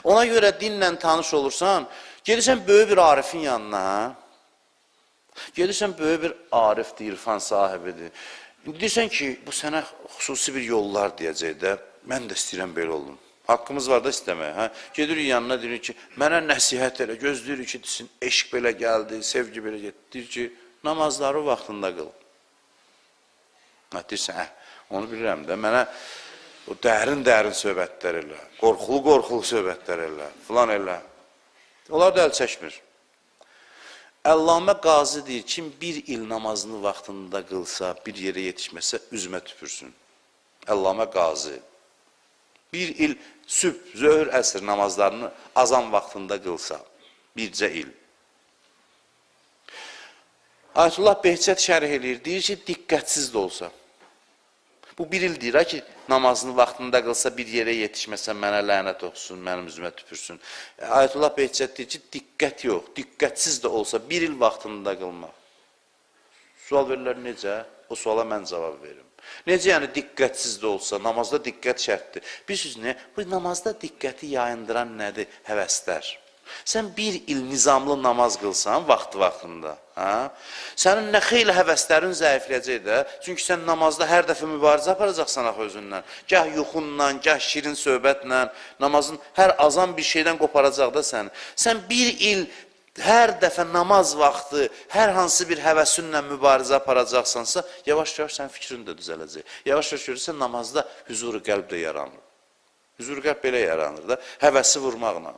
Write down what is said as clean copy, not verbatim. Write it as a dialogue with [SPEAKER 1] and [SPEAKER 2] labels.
[SPEAKER 1] Ona görə dinlə tanış olursan, gelirsən böyük bir arifin yanına, gelirsən böyük bir arifdir, irfan sahibidir. Deyirsən ki, bu sənə xüsusi bir yollar deyəcək də, mən də istəyirəm belə olun. Haqqımız var da istəməyə. Hə? Gedirik yanına, deyir ki, mənə nəsihət elə, gözləyir ki, desin, eşq belə gəldi, sevgi belə getdi. Deyir ki, namazları vaxtında qıl. Deyirsən, onu bilirəm də, mənə o dərin söhbətlər elə, qorxulu söhbətlər elə, filan elə. Onlar da əl çəkmir. Əllamə Qazi deyir, kim bir il namazını vaxtında qılsa, bir yerə yetişməsə, üzmə tüpürsün. Əllamə Qazi. Bir il sübh, zöhr, əsr namazlarını azan vaxtında qılsa, bircə il. Ayətullah Behçət şərh eləyir, deyir ki, diqqətsiz də olsa. Bu bir il deyir ki, namazını vaxtında qılsa, bir yerə yetişməsə, mənə lənət oxusun, mənim üzümə tüpürsün. Ayətullah Behçət deyir ki, diqqət yox, diqqətsiz də olsa, bir il vaxtında qılmaq. Sual verirlər, necə? O suala mən cavab verim. Necə yəni diqqətsiz də olsa, namazda diqqət şərtdir. Bilirsiniz nə? Bu namazda diqqəti yayındıran nədir? Həvəslər. Sən bir il nizamlı namaz qılsan vaxtında, sənin nə xeyli həvəslərin zəifləyəcək də, çünki sən namazda hər dəfə mübarizə aparacaqsan axı özündən. Gah yuxunla, gah şirin söhbətlə, namazın hər azan bir şeydən qoparacaq da səni. Sən bir il hər dəfə namaz vaxtı, hər hansı bir həvəsünlə mübarizə aparacaqsansa, yavaş-yavaş sənin fikrin də düzələcək. Yavaş-yavaş görürsən, namazda hüzur-u qəlb də yaranır. Hüzur-u qəlb belə yaranır da, həvəsi vurmaqla.